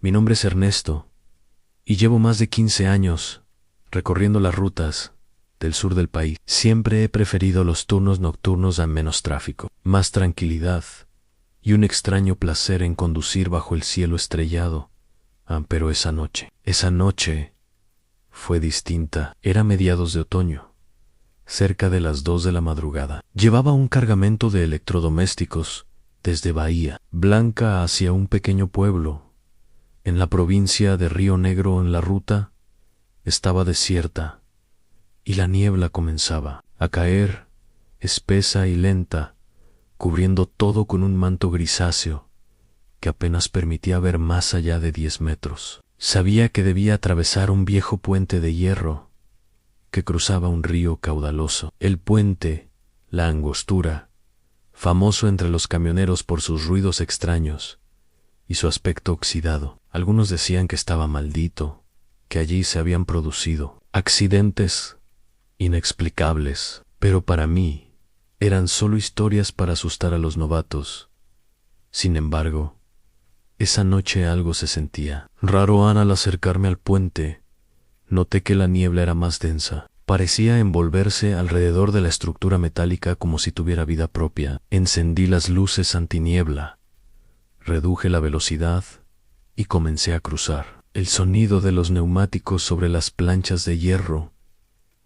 Mi nombre es Ernesto y llevo más de 15 años recorriendo las rutas del sur del país. Siempre he preferido los turnos nocturnos a menos tráfico, más tranquilidad y un extraño placer en conducir bajo el cielo estrellado. Pero esa noche fue distinta. Era mediados de otoño, cerca de las 2 de la madrugada. Llevaba un cargamento de electrodomésticos desde Bahía Blanca hacia un pequeño pueblo en la provincia de Río Negro. En la ruta estaba desierta y la niebla comenzaba a caer, espesa y lenta, cubriendo todo con un manto grisáceo que apenas permitía ver más allá de 10 metros. Sabía que debía atravesar un viejo puente de hierro que cruzaba un río caudaloso. El puente, la Angostura, famoso entre los camioneros por sus ruidos extraños y su aspecto oxidado. Algunos decían que estaba maldito, que allí se habían producido accidentes inexplicables, pero para mí eran solo historias para asustar a los novatos. Sin embargo, esa noche algo se sentía raro. Al acercarme al puente, noté que la niebla era más densa. Parecía envolverse alrededor de la estructura metálica como si tuviera vida propia. Encendí las luces antiniebla, reduje la velocidad y comencé a cruzar. El sonido de los neumáticos sobre las planchas de hierro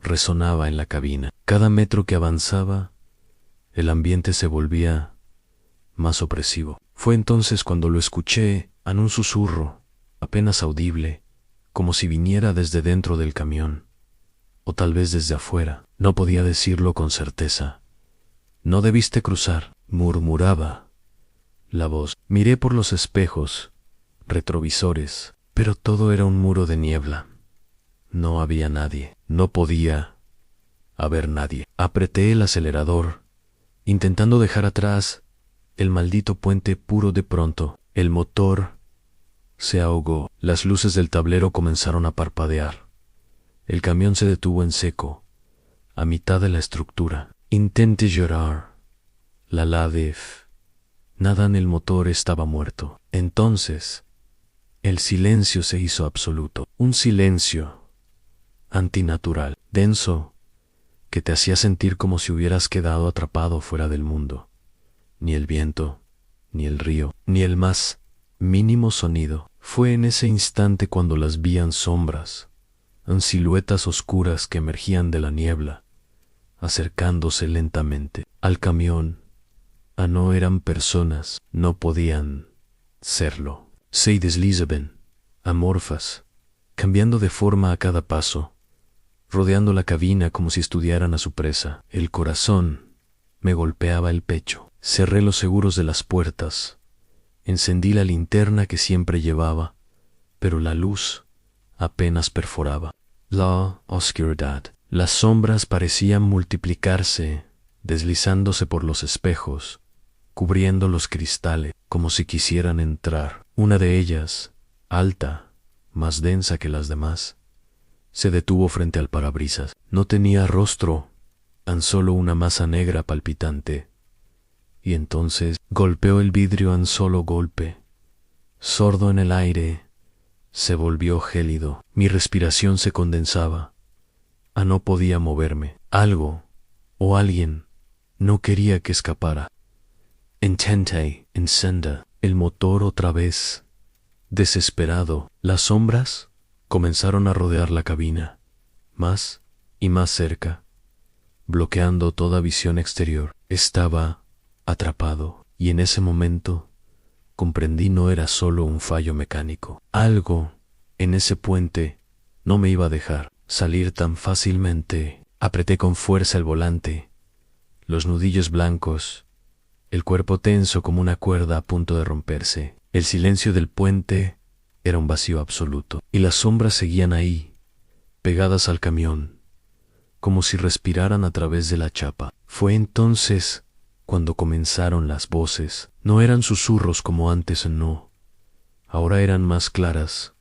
resonaba en la cabina. Cada metro que avanzaba, el ambiente se volvía más opresivo. Fue entonces cuando lo escuché en un susurro, apenas audible, como si viniera desde dentro del camión, o tal vez desde afuera. No podía decirlo con certeza. «No debiste cruzar», murmuraba la voz. Miré por los espejos retrovisores, pero todo era un muro de niebla. No había nadie. No podía haber nadie. Apreté el acelerador, intentando dejar atrás el maldito puente. Puro de pronto, el motor se ahogó. Las luces del tablero comenzaron a parpadear. El camión se detuvo en seco, a mitad de la estructura. Intenté llorar. La LADEF. Nada en el motor estaba muerto. Entonces, el silencio se hizo absoluto. Un silencio antinatural, denso, que te hacía sentir como si hubieras quedado atrapado fuera del mundo. Ni el viento, ni el río, ni el más mínimo sonido. Fue en ese instante cuando las vi en sombras, en siluetas oscuras que emergían de la niebla, acercándose lentamente al camión. No eran personas, no podían serlo. Se deslizaban, amorfas, cambiando de forma a cada paso, rodeando la cabina como si estudiaran a su presa. El corazón me golpeaba el pecho. Cerré los seguros de las puertas, encendí la linterna que siempre llevaba, pero la luz apenas perforaba. La oscuridad. Las sombras parecían multiplicarse, deslizándose por los espejos, cubriendo los cristales, como si quisieran entrar. Una de ellas, alta, más densa que las demás, se detuvo frente al parabrisas. No tenía rostro, tan solo una masa negra palpitante. Y entonces golpeó el vidrio en solo golpe. Sordo en el aire, se volvió gélido. Mi respiración se condensaba. No podía moverme. Algo o alguien no quería que escapara. Intenté encender el motor otra vez. Desesperado, las sombras comenzaron a rodear la cabina, más y más cerca, bloqueando toda visión exterior. Estaba atrapado, y en ese momento comprendí no era solo un fallo mecánico. Algo en ese puente no me iba a dejar salir tan fácilmente. Apreté con fuerza el volante, los nudillos blancos, el cuerpo tenso como una cuerda a punto de romperse. El silencio del puente era un vacío absoluto, y las sombras seguían ahí, pegadas al camión, como si respiraran a través de la chapa. Fue entonces cuando comenzaron las voces. No eran susurros como antes, no. Ahora eran más claras,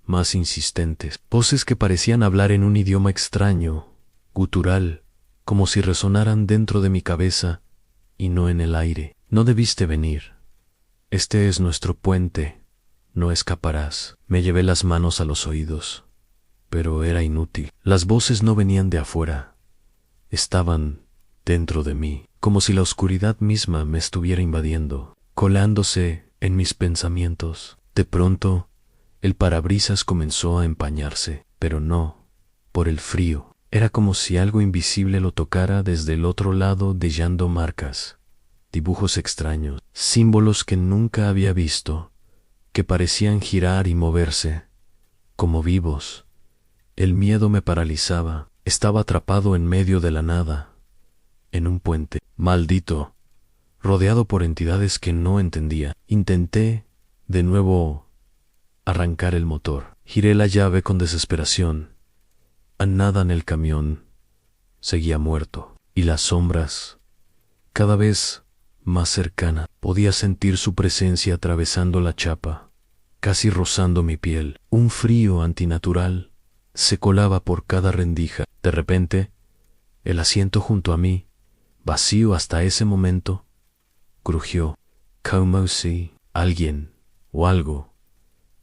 más insistentes. Voces que parecían hablar en un idioma extraño, gutural, como si resonaran dentro de mi cabeza y no en el aire. No debiste venir. Este es nuestro puente. no escaparás. Me llevé las manos a los oídos, pero era inútil. Las voces no venían de afuera, estaban dentro de mí, como si la oscuridad misma me estuviera invadiendo, colándose en mis pensamientos. De pronto, el parabrisas comenzó a empañarse, pero no por el frío. Era como si algo invisible lo tocara desde el otro lado, dejando marcas, dibujos extraños, símbolos que nunca había visto, que parecían girar y moverse, como vivos. El miedo me paralizaba. Estaba atrapado en medio de la nada, en un puente, maldito, rodeado por entidades que no entendía. Intenté, de nuevo, arrancar el motor. Giré la llave con desesperación. A nada en el camión seguía muerto, y las sombras, cada vez más cercanas, podía sentir su presencia atravesando la chapa, casi rozando mi piel. Un frío antinatural se colaba por cada rendija. De repente, el asiento junto a mí, vacío hasta ese momento, crujió, como si alguien o algo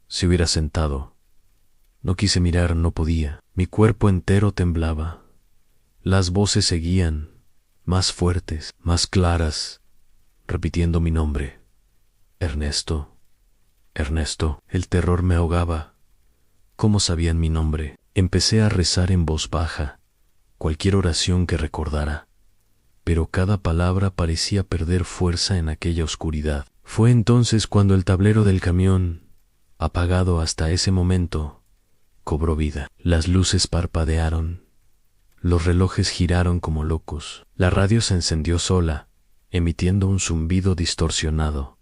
se hubiera sentado. No quise mirar, no podía. Mi cuerpo entero temblaba. Las voces seguían, más fuertes, más claras, repitiendo mi nombre. Ernesto, Ernesto. El terror me ahogaba. ¿Cómo sabían mi nombre? Empecé a rezar en voz baja, cualquier oración que recordara, pero cada palabra parecía perder fuerza en aquella oscuridad. Fue entonces cuando el tablero del camión, apagado hasta ese momento, cobró vida. Las luces parpadearon, los relojes giraron como locos, la radio se encendió sola, emitiendo un zumbido distorsionado,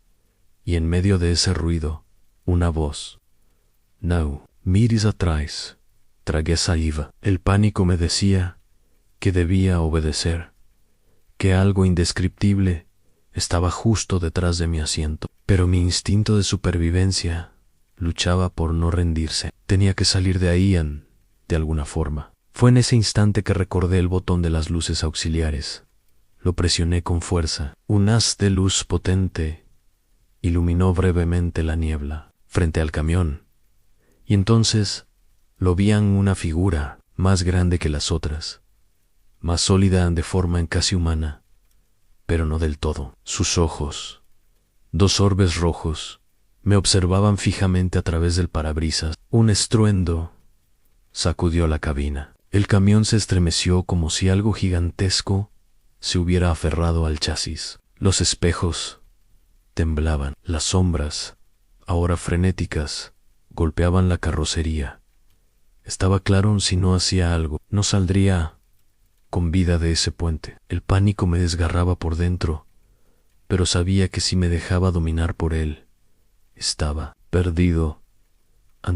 y en medio de ese ruido, una voz. No, mires atrás. Tragué saliva. El pánico me decía que debía obedecer, que algo indescriptible estaba justo detrás de mi asiento, pero mi instinto de supervivencia luchaba por no rendirse. Tenía que salir de ahí de alguna forma. Fue en ese instante que recordé el botón de las luces auxiliares. Lo presioné con fuerza. Un haz de luz potente iluminó brevemente la niebla frente al camión, y entonces lo vi en una figura más grande que las otras, más sólida de forma en casi humana, pero no del todo. Sus ojos, dos orbes rojos, me observaban fijamente a través del parabrisas. Un estruendo sacudió la cabina. El camión se estremeció como si algo gigantesco se hubiera aferrado al chasis. Los espejos temblaban. Las sombras, ahora frenéticas, golpeaban la carrocería. Estaba claro, si no hacía algo, no saldría con vida de ese puente. El pánico me desgarraba por dentro, pero sabía que si me dejaba dominar por él, estaba perdido.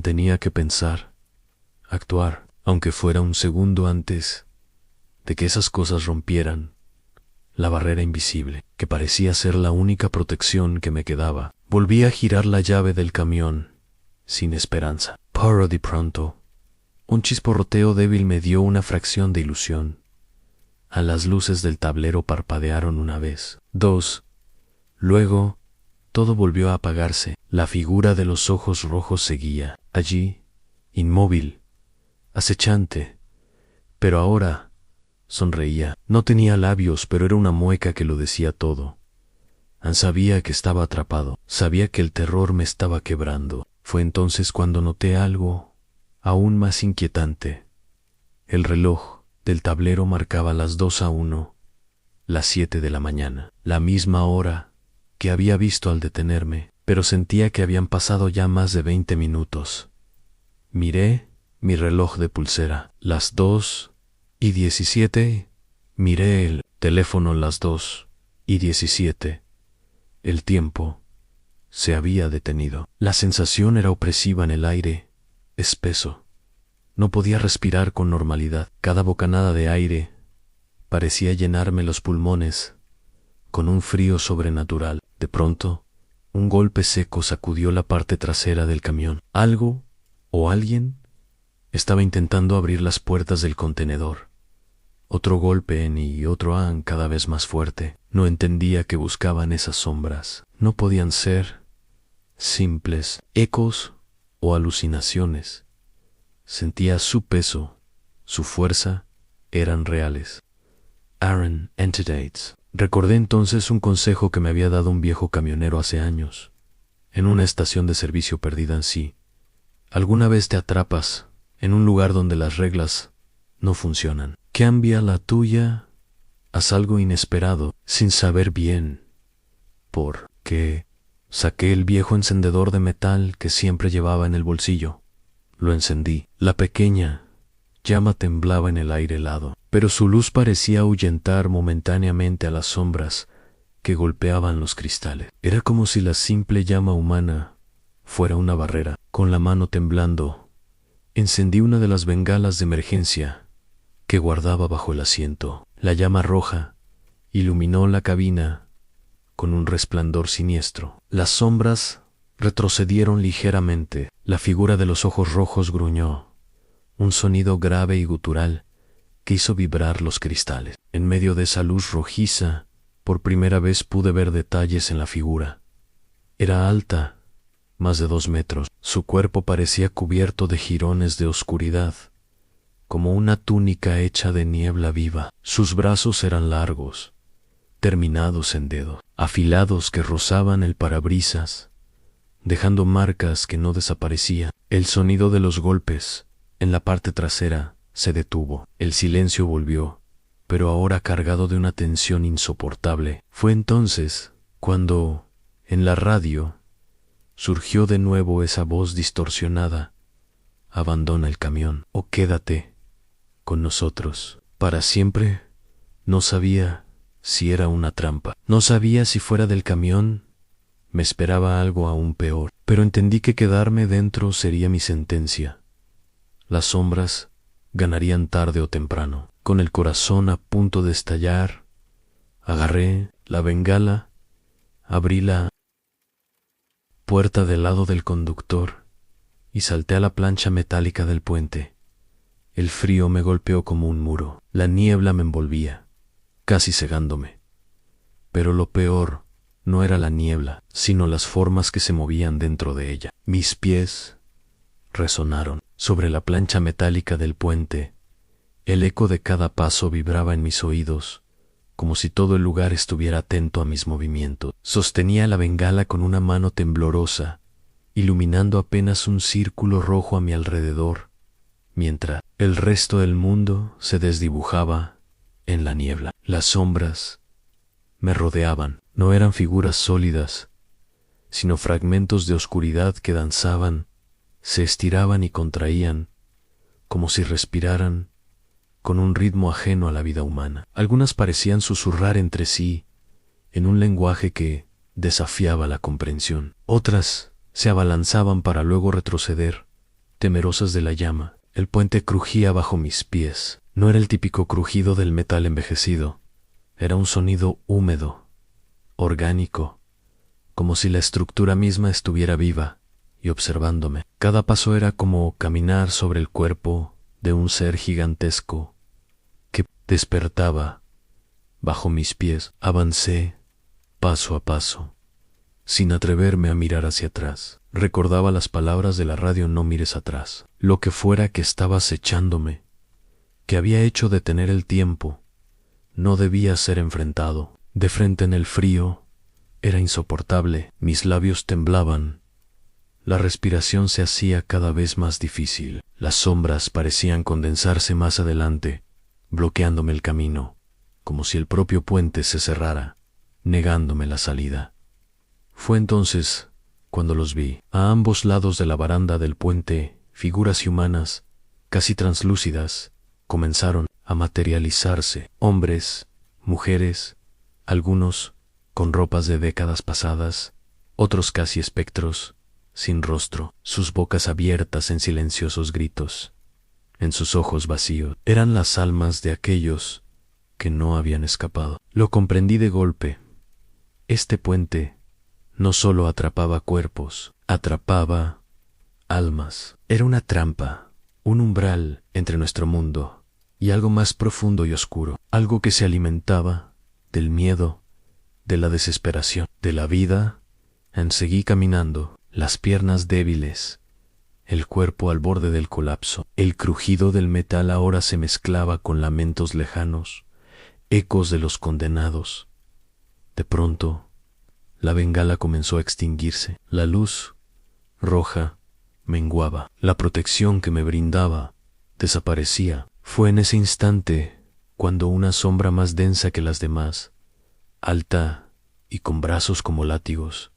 Tenía que pensar, actuar, aunque fuera un segundo antes de que esas cosas rompieran la barrera invisible, que parecía ser la única protección que me quedaba. Volví a girar la llave del camión, sin esperanza. Pero de pronto, un chisporroteo débil me dio una fracción de ilusión. A las luces del tablero parpadearon una vez, dos. Luego, todo volvió a apagarse. La figura de los ojos rojos seguía allí, inmóvil, acechante, pero ahora sonreía. No tenía labios, pero era una mueca que lo decía todo. Sabía que estaba atrapado, sabía que el terror me estaba quebrando. Fue entonces cuando noté algo aún más inquietante. El reloj del tablero marcaba las 2:01, las 7 de la mañana, la misma hora que había visto al detenerme, pero sentía que habían pasado ya más de 20 minutos. Miré mi reloj de pulsera, las 2:17. Miré el teléfono, las 2:17. El tiempo se había detenido. La sensación era opresiva en el aire, espeso. No podía respirar con normalidad. Cada bocanada de aire parecía llenarme los pulmones con un frío sobrenatural. De pronto, un golpe seco sacudió la parte trasera del camión. Algo o alguien estaba intentando abrir las puertas del contenedor. Otro golpe y otro cada vez más fuerte. No entendía qué buscaban esas sombras. No podían ser simples ecos o alucinaciones. Sentía su peso, su fuerza, eran reales. Aaron Entidates. Recordé entonces un consejo que me había dado un viejo camionero hace años, en una estación de servicio perdida en sí. Alguna vez te atrapas en un lugar donde las reglas no funcionan. Cambia la tuya, haz algo inesperado, sin saber bien por qué. Saqué el viejo encendedor de metal que siempre llevaba en el bolsillo. Lo encendí. La pequeña llama temblaba en el aire helado, pero su luz parecía ahuyentar momentáneamente a las sombras que golpeaban los cristales. Era como si la simple llama humana fuera una barrera. Con la mano temblando, encendí una de las bengalas de emergencia que guardaba bajo el asiento. La llama roja iluminó la cabina con un resplandor siniestro. Las sombras retrocedieron ligeramente. La figura de los ojos rojos gruñó, un sonido grave y gutural que hizo vibrar los cristales. En medio de esa luz rojiza, por primera vez pude ver detalles en la figura. Era alta, más de 2 metros. Su cuerpo parecía cubierto de jirones de oscuridad, como una túnica hecha de niebla viva. Sus brazos eran largos, terminados en dedos, afilados que rozaban el parabrisas, dejando marcas que no desaparecían. El sonido de los golpes en la parte trasera se detuvo. El silencio volvió, pero ahora cargado de una tensión insoportable. Fue entonces cuando, en la radio, surgió de nuevo esa voz distorsionada: abandona el camión o quédate con nosotros para siempre. No sabía si era una trampa. No sabía si fuera del camión me esperaba algo aún peor, pero entendí que quedarme dentro sería mi sentencia. Las sombras ganarían tarde o temprano. Con el corazón a punto de estallar, agarré la bengala, abrí la puerta del lado del conductor y salté a la plancha metálica del puente. El frío me golpeó como un muro. La niebla me envolvía, casi cegándome. Pero lo peor no era la niebla, sino las formas que se movían dentro de ella. Mis pies resonaron sobre la plancha metálica del puente. El eco de cada paso vibraba en mis oídos, como si todo el lugar estuviera atento a mis movimientos. Sostenía la bengala con una mano temblorosa, iluminando apenas un círculo rojo a mi alrededor, mientras el resto del mundo se desdibujaba en la niebla. Las sombras me rodeaban. No eran figuras sólidas, sino fragmentos de oscuridad que danzaban, se estiraban y contraían, como si respiraran con un ritmo ajeno a la vida humana. Algunas parecían susurrar entre sí, en un lenguaje que desafiaba la comprensión. Otras se abalanzaban para luego retroceder, temerosas de la llama. El puente crujía bajo mis pies. No era el típico crujido del metal envejecido. Era un sonido húmedo, orgánico, como si la estructura misma estuviera viva y observándome. Cada paso era como caminar sobre el cuerpo de un ser gigantesco que despertaba bajo mis pies. Avancé paso a paso, sin atreverme a mirar hacia atrás. Recordaba las palabras de la radio: no mires atrás. Lo que fuera que estaba acechándome, que había hecho detener el tiempo, no debía ser enfrentado. De frente en el frío, era insoportable. Mis labios temblaban. La respiración se hacía cada vez más difícil. Las sombras parecían condensarse más adelante, bloqueándome el camino, como si el propio puente se cerrara, negándome la salida. Fue entonces cuando los vi. A ambos lados de la baranda del puente, figuras humanas, casi translúcidas, comenzaron a materializarse. Hombres, mujeres, algunos con ropas de décadas pasadas, otros casi espectros, sin rostro, sus bocas abiertas en silenciosos gritos, en sus ojos vacíos. Eran las almas de aquellos que no habían escapado. Lo comprendí de golpe. Este puente no solo atrapaba cuerpos, atrapaba almas. Era una trampa, un umbral entre nuestro mundo y algo más profundo y oscuro, algo que se alimentaba del miedo, de la desesperación, de la vida. Seguí caminando. las piernas débiles, el cuerpo al borde del colapso. El crujido del metal ahora se mezclaba con lamentos lejanos, ecos de los condenados. De pronto, la bengala comenzó a extinguirse. La luz roja menguaba. La protección que me brindaba desaparecía. Fue en ese instante cuando una sombra más densa que las demás, alta y con brazos como látigos,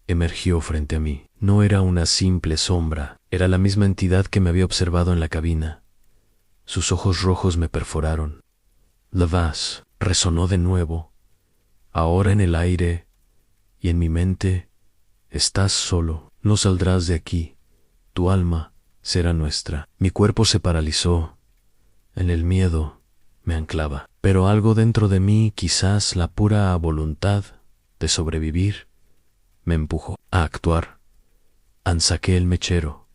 emergió frente a mí. No era una simple sombra, era la misma entidad que me había observado en la cabina. Sus ojos rojos me perforaron. La voz resonó de nuevo, ahora en el aire y en mi mente. Estás solo, no saldrás de aquí, tu alma será nuestra. Mi cuerpo se paralizó, en el miedo me anclaba, pero algo dentro de mí, quizás la pura voluntad de sobrevivir, me empujó a actuar. Saqué el mechero,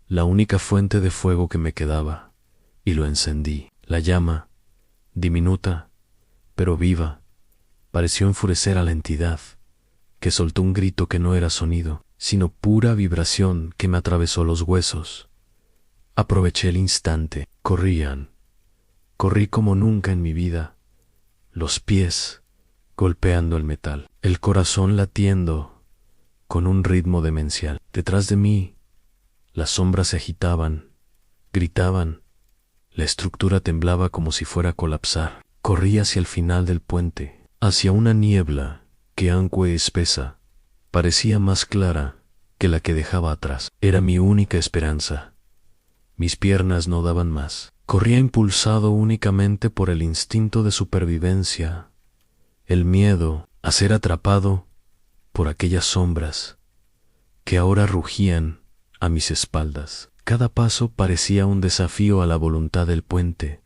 la única fuente de fuego que me quedaba, y lo encendí. La llama, diminuta, pero viva, pareció enfurecer a la entidad, que soltó un grito que no era sonido, sino pura vibración que me atravesó los huesos. Aproveché el instante. Corrí como nunca en mi vida, los pies golpeando el metal, el corazón latiendo con un ritmo demencial. Detrás de mí, las sombras se agitaban, gritaban, la estructura temblaba como si fuera a colapsar. Corrí hacia el final del puente, hacia una niebla que, aunque espesa, parecía más clara que la que dejaba atrás. Era mi única esperanza. Mis piernas no daban más. Corría impulsado únicamente por el instinto de supervivencia, el miedo a ser atrapado por aquellas sombras que ahora rugían a mis espaldas. Cada paso parecía un desafío a la voluntad del puente,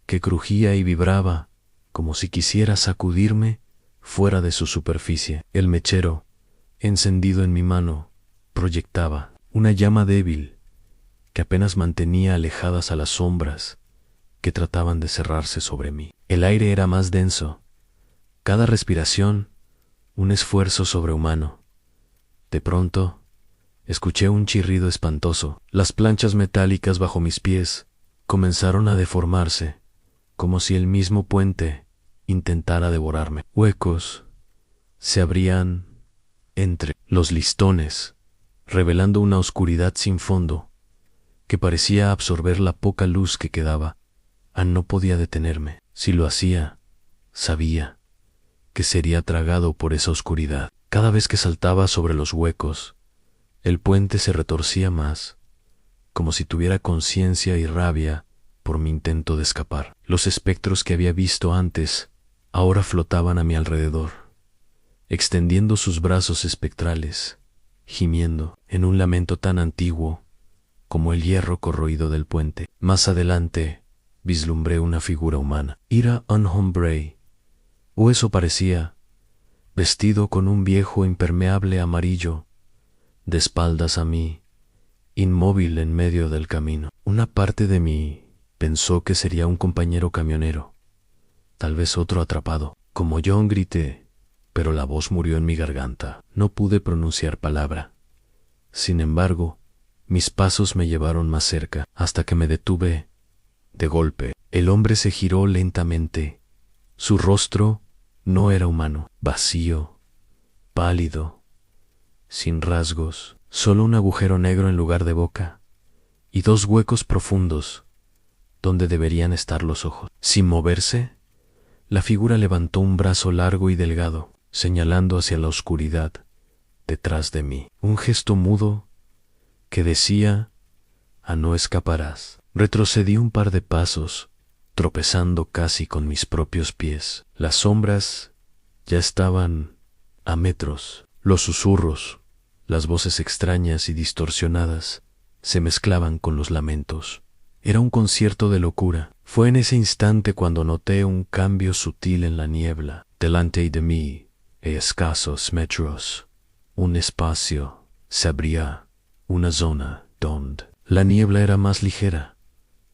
que crujía y vibraba como si quisiera sacudirme fuera de su superficie. El mechero, encendido en mi mano, proyectaba una llama débil que apenas mantenía alejadas a las sombras que trataban de cerrarse sobre mí. El aire era más denso, cada respiración un esfuerzo sobrehumano. De pronto, escuché un chirrido espantoso. Las planchas metálicas bajo mis pies comenzaron a deformarse, como si el mismo puente intentara devorarme. Huecos se abrían entre los listones, revelando una oscuridad sin fondo que parecía absorber la poca luz que quedaba. No podía detenerme. Si lo hacía, sabía que sería tragado por esa oscuridad. Cada vez que saltaba sobre los huecos, el puente se retorcía más, como si tuviera conciencia y rabia por mi intento de escapar. Los espectros que había visto antes ahora flotaban a mi alrededor, extendiendo sus brazos espectrales, gimiendo en un lamento tan antiguo como el hierro corroído del puente. Más adelante vislumbré una figura humana. Era un hombre, o eso parecía, vestido con un viejo impermeable amarillo, de espaldas a mí, inmóvil en medio del camino. Una parte de mí pensó que sería un compañero camionero, tal vez otro atrapado. Como yo grité, pero la voz murió en mi garganta. No pude pronunciar palabra. Sin embargo, mis pasos me llevaron más cerca, hasta que me detuve. De golpe, el hombre se giró lentamente. Su rostro no era humano, vacío, pálido, sin rasgos, solo un agujero negro en lugar de boca, y dos huecos profundos donde deberían estar los ojos. Sin moverse, la figura levantó un brazo largo y delgado, señalando hacia la oscuridad detrás de mí. Un gesto mudo que decía: no escaparás. Retrocedí un par de pasos, tropezando casi con mis propios pies. Las sombras ya estaban a metros. Los susurros, las voces extrañas y distorsionadas, se mezclaban con los lamentos. Era un concierto de locura. Fue en ese instante cuando noté un cambio sutil en la niebla. Delante de mí, a escasos metros, un espacio se abría, una zona donde la niebla era más ligera,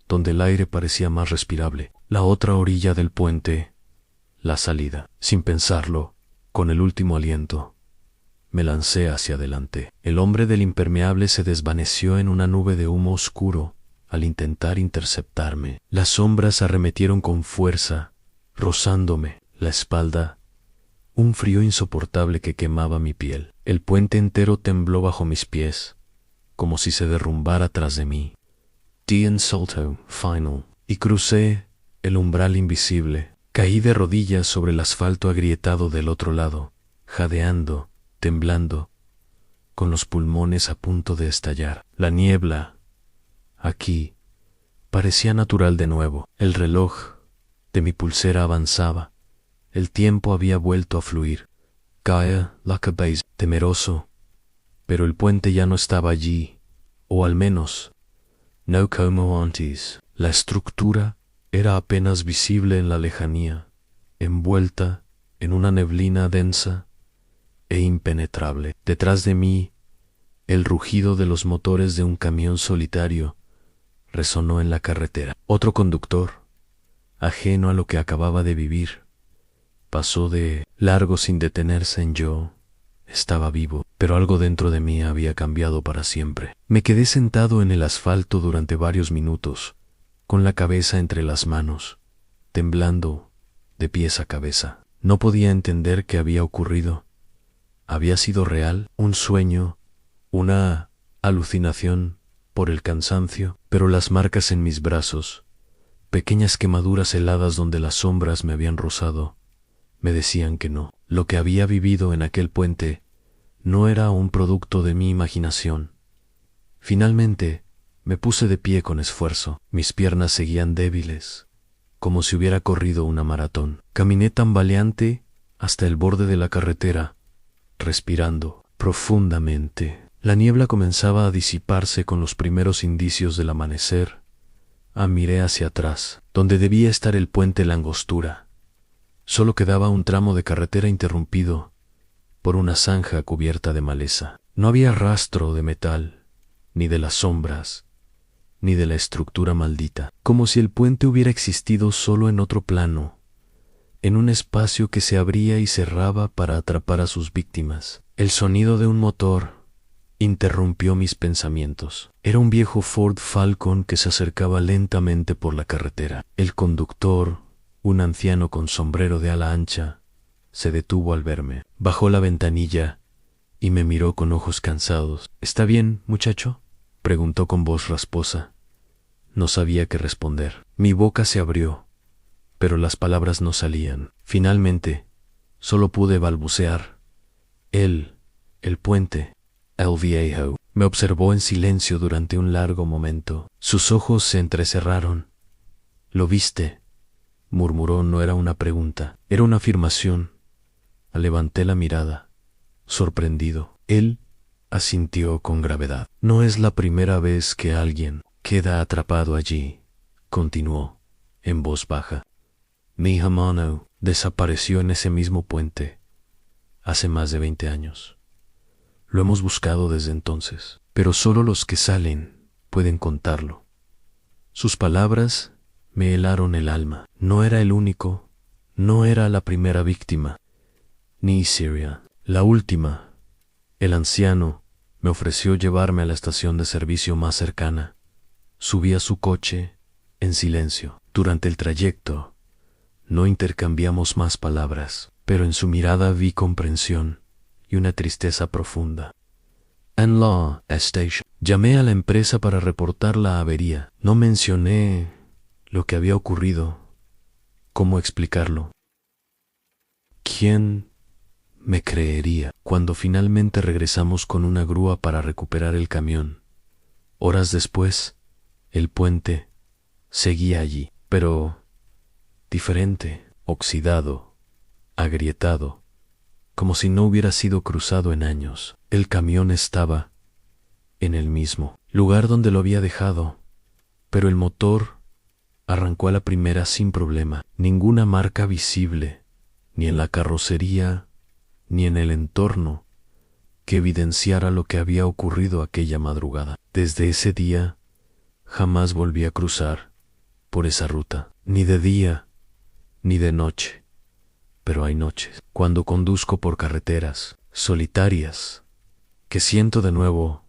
donde el aire parecía más respirable. La otra orilla del puente, la salida. Sin pensarlo, con el último aliento, Me lancé hacia adelante. El hombre del impermeable se desvaneció en una nube de humo oscuro al intentar interceptarme. Las sombras arremetieron con fuerza, rozándome la espalda, un frío insoportable que quemaba mi piel. El puente entero tembló bajo mis pies, como si se derrumbara tras de mí. Di un salto final y crucé el umbral invisible. Caí de rodillas sobre el asfalto agrietado del otro lado, jadeando, temblando, con los pulmones a punto de estallar. La niebla, aquí, parecía natural de nuevo. El reloj de mi pulsera avanzaba. El tiempo había vuelto a fluir. Caía la cabeza, temeroso, pero el puente ya no estaba allí, o al menos, no como antes. La estructura era apenas visible en la lejanía, envuelta en una neblina densa e impenetrable. Detrás de mí, el rugido de los motores de un camión solitario resonó en la carretera. Otro conductor, ajeno a lo que acababa de vivir, pasó de largo sin detenerse en yo. Estaba vivo, pero algo dentro de mí había cambiado para siempre. Me quedé sentado en el asfalto durante varios minutos, con la cabeza entre las manos, temblando de pies a cabeza. No podía entender qué había ocurrido. ¿Había sido real? ¿Un sueño? ¿Una alucinación por el cansancio? Pero las marcas en mis brazos, pequeñas quemaduras heladas donde las sombras me habían rozado, me decían que no. Lo que había vivido en aquel puente no era un producto de mi imaginación. Finalmente, me puse de pie con esfuerzo. Mis piernas seguían débiles, como si hubiera corrido una maratón. Caminé tambaleante hasta el borde de la carretera, respirando profundamente. La niebla comenzaba a disiparse con los primeros indicios del amanecer. Miré hacia atrás, donde debía estar el puente Langostura. Solo quedaba un tramo de carretera interrumpido por una zanja cubierta de maleza. No había rastro de metal, ni de las sombras, ni de la estructura maldita, como si el puente hubiera existido solo en otro plano, en un espacio que se abría y cerraba para atrapar a sus víctimas. El sonido de un motor interrumpió mis pensamientos. Era un viejo Ford Falcon que se acercaba lentamente por la carretera. El conductor, un anciano con sombrero de ala ancha, se detuvo al verme. Bajó la ventanilla y me miró con ojos cansados. ¿Está bien, muchacho?, preguntó con voz rasposa. No sabía qué responder. Mi boca se abrió, pero las palabras no salían. Finalmente, solo pude balbucear. El puente, el viejo. Me observó en silencio durante un largo momento. Sus ojos se entrecerraron. ¿Lo viste?, murmuró. No era una pregunta, era una afirmación. Levanté la mirada, sorprendido. Él asintió con gravedad. No es la primera vez que alguien queda atrapado allí, continuó, en voz baja. Mi hermano desapareció en ese mismo puente hace más de 20 años. Lo hemos buscado desde entonces, pero solo los que salen pueden contarlo. Sus palabras me helaron el alma. No era el único, no era la primera víctima, ni Siria, la última. El anciano me ofreció llevarme a la estación de servicio más cercana. Subí a su coche en silencio. Durante el trayecto no intercambiamos más palabras, pero en su mirada vi comprensión y una tristeza profunda. En la station llamé a la empresa para reportar la avería. No mencioné lo que había ocurrido. ¿Cómo explicarlo? ¿Quién me creería? Cuando finalmente regresamos con una grúa para recuperar el camión, horas después, el puente seguía allí, pero diferente, oxidado, agrietado, como si no hubiera sido cruzado en años. El camión estaba en el mismo lugar donde lo había dejado, pero el motor arrancó a la primera sin problema. Ninguna marca visible, ni en la carrocería, ni en el entorno, que evidenciara lo que había ocurrido aquella madrugada. Desde ese día, jamás volví a cruzar por esa ruta, ni de día, ni de noche. Pero hay noches, cuando conduzco por carreteras solitarias, que siento de nuevo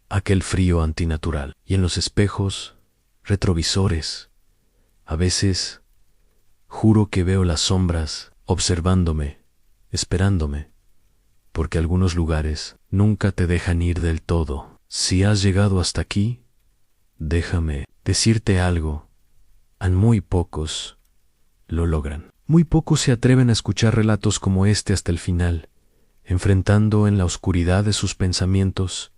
aquel frío antinatural. Y en los espejos, retrovisores, a veces juro que veo las sombras observándome, esperándome, porque algunos lugares nunca te dejan ir del todo. Si has llegado hasta aquí, déjame decirte algo. A muy pocos lo logran. Muy pocos se atreven a escuchar relatos como este hasta el final, enfrentando en la oscuridad de sus pensamientos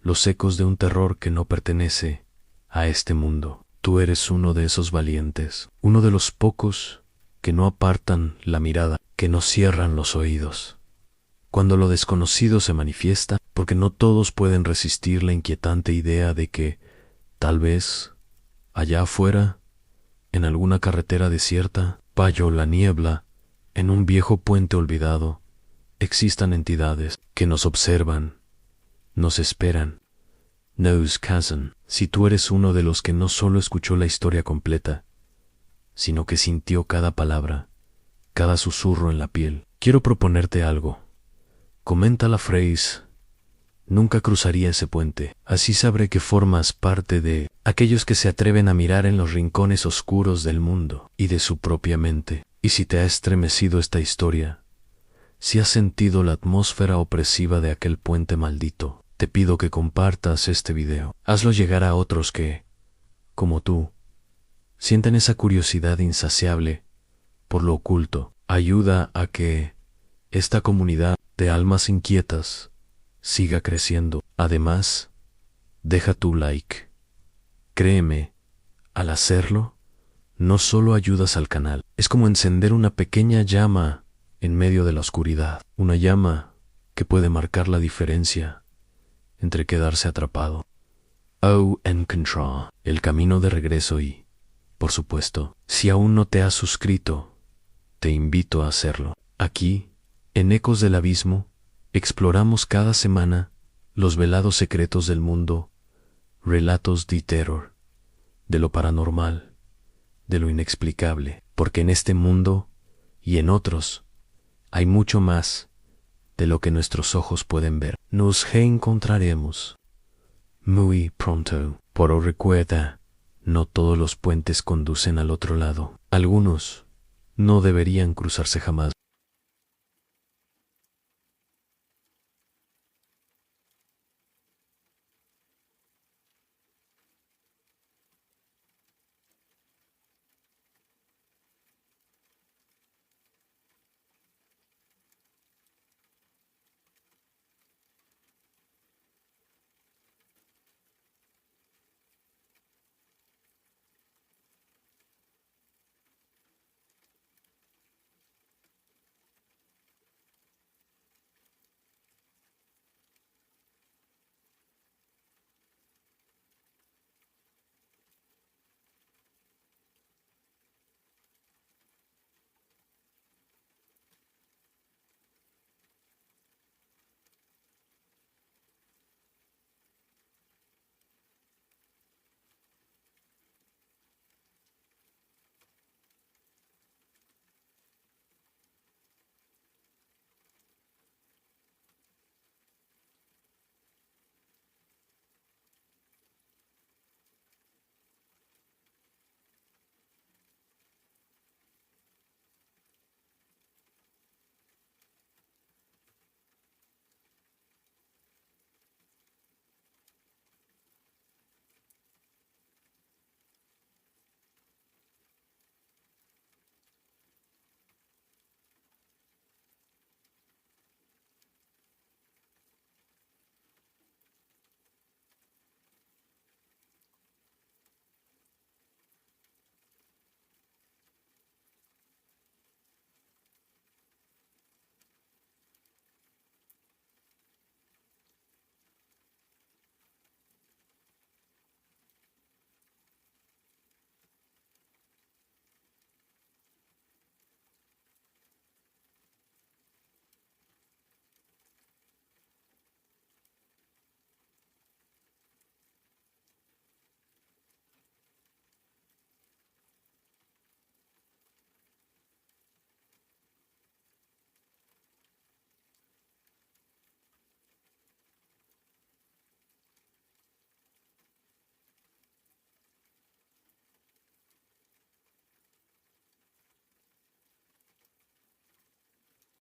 los ecos de un terror que no pertenece a este mundo. Tú eres uno de esos valientes, uno de los pocos que no apartan la mirada, que no cierran los oídos. Cuando lo desconocido se manifiesta, porque no todos pueden resistir la inquietante idea de que, tal vez, allá afuera, en alguna carretera desierta, bajo la niebla, en un viejo puente olvidado, existan entidades que nos observan, nos esperan, nos cazan. Si tú eres uno de los que no solo escuchó la historia completa, sino que sintió cada palabra, cada susurro en la piel, quiero proponerte algo. Comenta la frase: nunca cruzaría ese puente. Así sabré que formas parte de aquellos que se atreven a mirar en los rincones oscuros del mundo y de su propia mente. Y si te ha estremecido esta historia, si has sentido la atmósfera opresiva de aquel puente maldito, te pido que compartas este video. Hazlo llegar a otros que, como tú, sienten esa curiosidad insaciable por lo oculto. Ayuda a que esta comunidad de almas inquietas siga creciendo. Además, deja tu like. Créeme, al hacerlo, no solo ayudas al canal, es como encender una pequeña llama en medio de la oscuridad, una llama que puede marcar la diferencia entre quedarse atrapado o encontrar el camino de regreso. Y, por supuesto, si aún no te has suscrito, te invito a hacerlo. Aquí, en Ecos del Abismo, exploramos cada semana los velados secretos del mundo, relatos de terror, de lo paranormal, de lo inexplicable, porque en este mundo y en otros hay mucho más de lo que nuestros ojos pueden ver. Nos reencontraremos muy pronto, pero recuerda, no todos los puentes conducen al otro lado. Algunos no deberían cruzarse jamás.